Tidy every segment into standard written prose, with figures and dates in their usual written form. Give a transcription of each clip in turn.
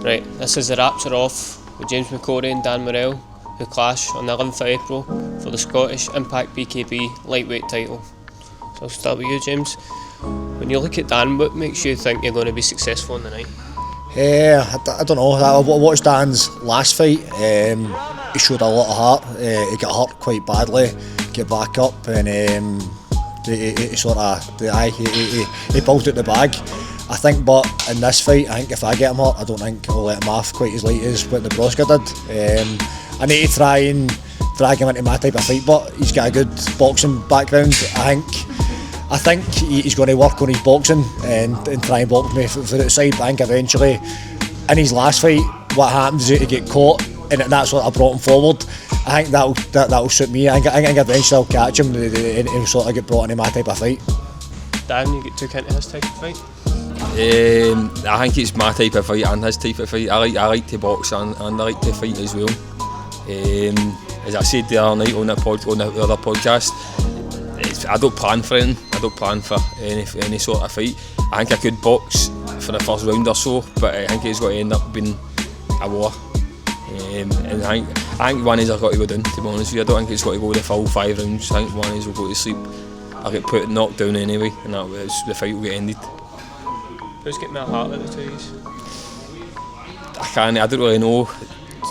Right, this is the wraps are off with James McCorrie and Dan Morel, who clash on the 11th of April for the Scottish Impact BKB lightweight title. So I'll start with you, James. When you look at Dan, what makes you think you're going to be successful in the night? I don't know. I watched Dan's last fight. He showed a lot of heart. He got hurt quite badly, get back up, and he sort of he pulled out the bag. I think, but in this fight, I think if I get him hurt, I don't think I'll let him off quite as light as what Nebraska did. I need to try and drag him into my type of fight, but he's got a good boxing background. I think he's going to work on his boxing and try and box me for outside. But I think eventually, in his last fight, what happens is he get caught, and that's what I brought him forward. I think that'll suit me. I think eventually I'll catch him and he'll sort of get brought into my type of fight. Dan, you get took into his type of fight? I think it's my type of fight and his type of fight. I like to box and I like to fight as well. As I said the other night on the other podcast, I don't plan for anything. I don't plan for any sort of fight. I think I could box for the first round or so, but I think it's got to end up being a war. And I think one is I've got to go down, to be honest with you. I don't think it's got to go the full 5 rounds. I think one is will go to sleep. I'll get knocked down anyway, and the fight will get ended. Who's getting more heart at the two of you? I don't really know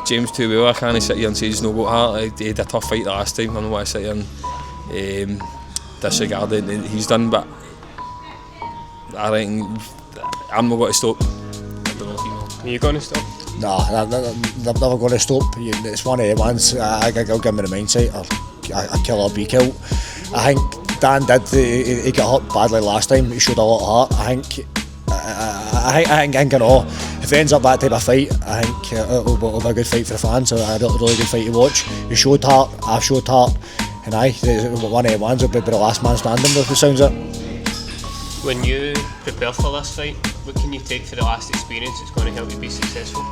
James too well. I can't sit here and say he's not got heart. He had a tough fight the last time. I don't want to sit here and disregard it he's done, but I think I'm not going to stop. I don't know if you know. Are you going to stop? No, I'm never going to stop. It's one of the ones. I'll give me the mindset. I kill or be killed. I think Dan did. He got hurt badly last time. He showed a lot of heart. I think if it ends up that type of fight, I think it'll be a good fight for the fans. A really good fight to watch. He showed heart. I've showed heart. And one of the ones will be the last man standing, if it sounds it. When you prepare for this fight, what can you take for the last experience that's going to help you be successful?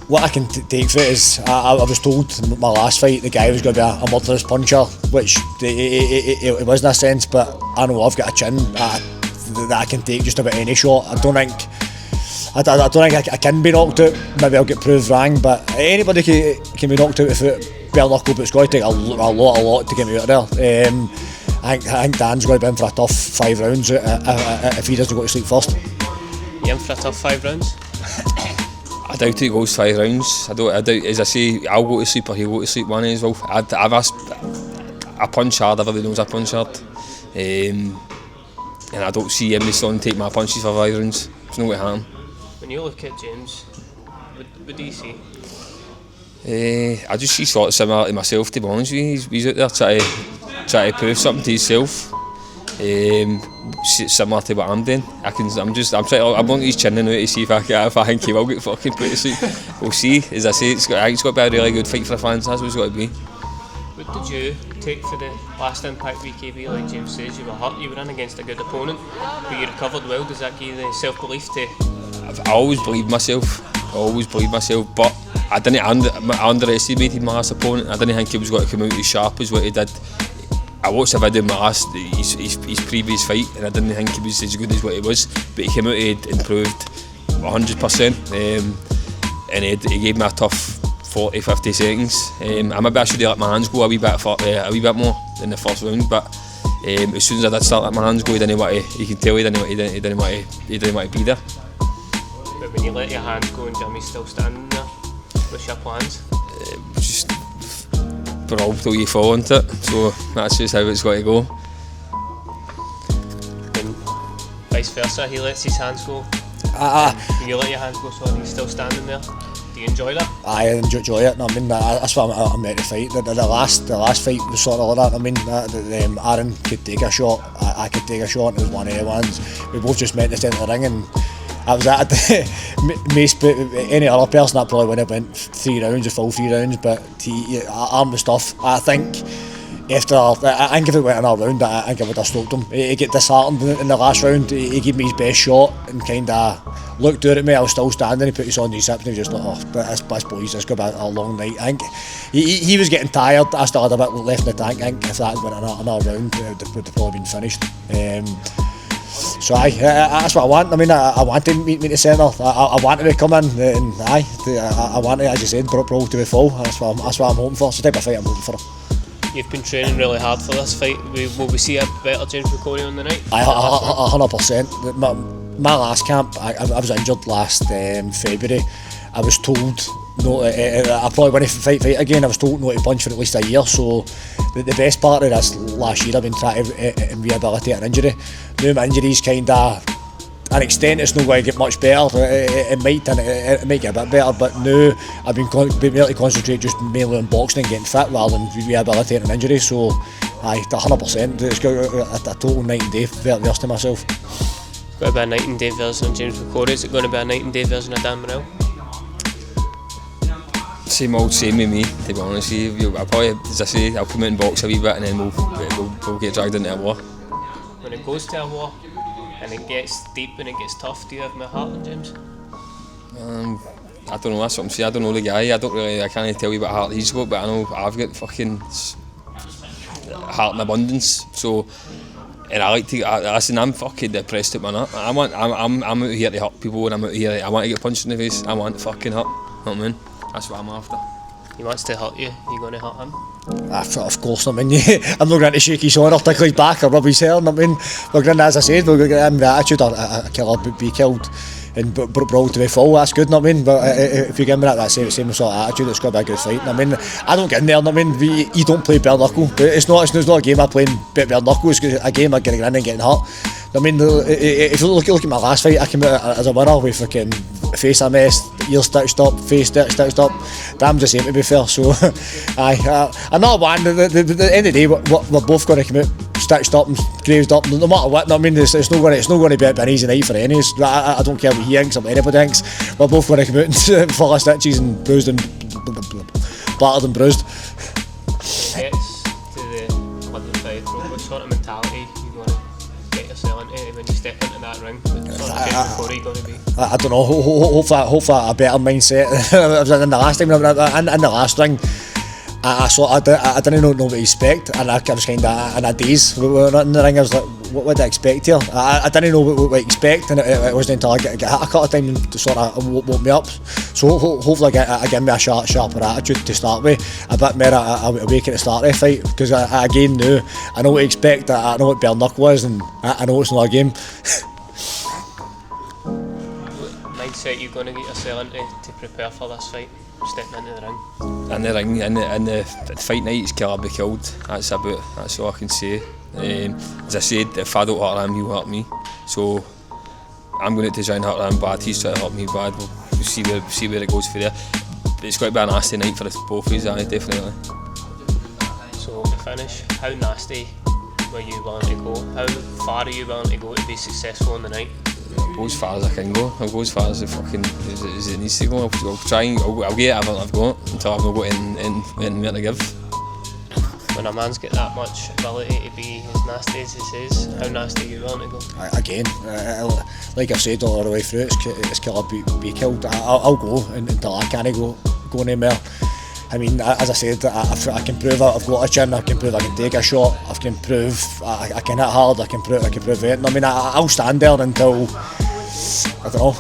What I can take for it is, I was told in my last fight the guy was going to be a murderous puncher, which it was in a sense, but I know I've got a chin that I can take just about any shot. I don't think I can be knocked out. Maybe I'll get proved wrong, but anybody can be knocked out without bare knuckle, but it's going to take a lot to get me out of there. I think Dan's going to be in for a tough 5 rounds if he doesn't go to sleep first. You in for a tough 5 rounds? I doubt he goes 5 rounds. I doubt, as I say, I'll go to sleep or he'll go to sleep one as well. I punch hard, everybody knows I punch hard. And I don't see him still take my punches for 5 rounds. It's not going to happen. When you look at James, what do you see? I just see sort of similar to myself, to be honest with you. He's out there trying to prove something to himself. Similar to what I'm doing. I'm looking at his chin now to see if I think he will get fucking put to sleep. We'll see. As I say, it's got to be a really good fight for the fans. That's what it's got to be. What did you take for the last Impact BKB? Like James says, you were hurt, you were in against a good opponent, but you recovered well. Does that give you the self-belief to... I always believe myself, but I didn't underestimated my last opponent. I didn't think he was going to come out as sharp as what he did. I watched a video of his previous fight, and I didn't think he was as good as what he was, but he came out and improved 100%, and he gave me a tough 40-50 seconds. Maybe I should have let my hands go a wee bit more in the first round, but as soon as I did start letting my hands go, he didn't want to. You can tell he didn't want to be there. But when you let your hands go and Jimmy's still standing there, what's your plans? Just brawl till you fall into it. So that's just how it's got to go. And vice versa, he lets his hands go. You let your hands go, so he's still standing there. Do you enjoy that? I enjoy it. I mean, that's what I'm ready to fight. The last fight was sort of like that. I mean, Aaron could take a shot. I could take a shot. And it was one of the ones. We both just met in the centre of the ring, and I was at any other person that probably would have went 3 rounds, a full 3 rounds. But I'm the stuff. I think if it went another round, I think I would have stopped him. He got disheartened in the last round. He gave me his best shot and kind of looked down at me. I was still standing. He put his on his hips and he was just like, oh, this boys, this could be a long night. I think he was getting tired. I still had a bit left in the tank. I think if that went another round, it would have probably been finished. So that's what I want. I mean, I want to meet me to centre. I want to come in, and I want to, as you said, Burrell to be full. That's what I'm hoping for. It's the type of fight I'm hoping for. You've been training really hard for this fight. Will we see a better James McCorrie on the night? 100%. My last camp, I was injured last February. I was told no. I probably wouldn't fight again. I was told not to punch for at least a year. So the best part of this last year, I've been trying to rehabilitate an injury. Now my injury's kind of, an extent, it's not going to get much better. It might get a bit better, but now I've been able to concentrate just mainly on boxing and getting fit rather than rehabilitating an injury. So, 100%. It's got a total night and day version of myself. It's going to be a night and day version of James McCorrie. Is it going to be a night and day version of Dan Morel? Same old same with me, to be honest with you. I'll probably, as I say, I'll come out and box a wee bit and then we'll get dragged into a war. When it goes to a war and it gets deep and it gets tough, do you have my heart on James? I don't know, that's what I'm saying. I don't know the guy. I can't tell you what heart he's got, but I know I've got fucking heart in abundance. So, and I like to listen. I'm fucking depressed at my nut. I'm out here to hurt people, and I'm out here. I want to get punched in the face. I want to fucking hurt. You know what I mean? That's what I'm after. He wants to hurt you. You going to hurt him? Of course, I mean, I'm not going to shake his shoulder, tickle his back, or rub his hair. I mean, we're going to, as I said, we're going to give him the attitude, a killer be killed, and Burrell to be full. That's good. I mean, but if you give me that same sort of attitude, it's going to be a good fight. I mean, I don't get in there. I mean, you don't play bare knuckle. It's not a game I'm playing bare knuckle. It's a game I'm getting in and getting hurt. I mean, if you look at my last fight, I came out as a winner with fucking face a mess, ears stitched up, face stitched up. Damn the same, to be fair. So, another one. At the end of the day, we're both going to come out stitched up and graved up, no matter what. I mean, it's not going to be an easy night for any of us. I don't care what he thinks or what anybody thinks. We're both going to come out full of stitches and bruised and battered and bruised. Gets to the 11th fight, what sort of mentality you going to get yourself into when you step into that ring? What sort of James McCorrie going to be? I don't know. Hopefully a better mindset. I was in the last time. In the last ring, I didn't know what to expect, and I was kind of in a daze. We were in the ring. I was like, what did I expect here? I didn't know what to expect, and it wasn't until I got hit a couple of times to sort of woke me up. So hopefully I give me a sharper attitude to start with, a bit more awake at the start of the fight, because again now I know what to expect. I know what bare knuckle is, and I know it's not a game. Mindset you going to get yourself into to prepare for this fight, stepping into the ring? In the ring, in the fight night, it's kill or be killed. That's all I can say. As I said, if I don't hurt him, he'll hurt me. So I'm going to try and hurt him bad. He's trying to hurt me bad. We'll see where it goes for there. But it's going to be a nasty night for us both of us, definitely. So to finish, how nasty were you willing to go? How far are you willing to go to be successful in the night? I'll go as far as I can go. I'll go as far as it needs to go. I'll try and I'll get everything I've got until I've not got anything to give. When a man's got that much ability to be as nasty as he says, how nasty are you willing to go? Again, like I've said all the way through, it's kill or be killed. I'll go until I can't go anywhere. I mean, as I said, I can prove I've got a chin, I can prove I can take a shot, I can prove I can hit hard, I can prove it. I mean, I'll stand there until, I don't know,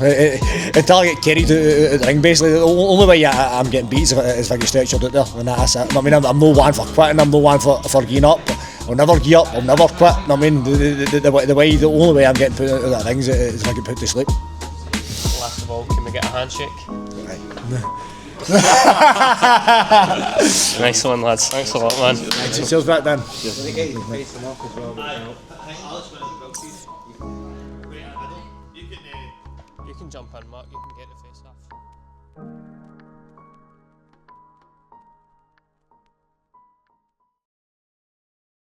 until I get carried out the ring, basically. The only way I'm getting beat is if I get stretched out there, and that's it. I mean, I'm no one for quitting, I'm no one for giving up. I'll never give up, I'll never quit. I mean, the only way I'm getting put out of that ring is if I get put to sleep. Last of all, can we get a handshake? Nice one, lads. Thanks a lot, man. Cheers back then. You can jump in, Mark. You can get the face off.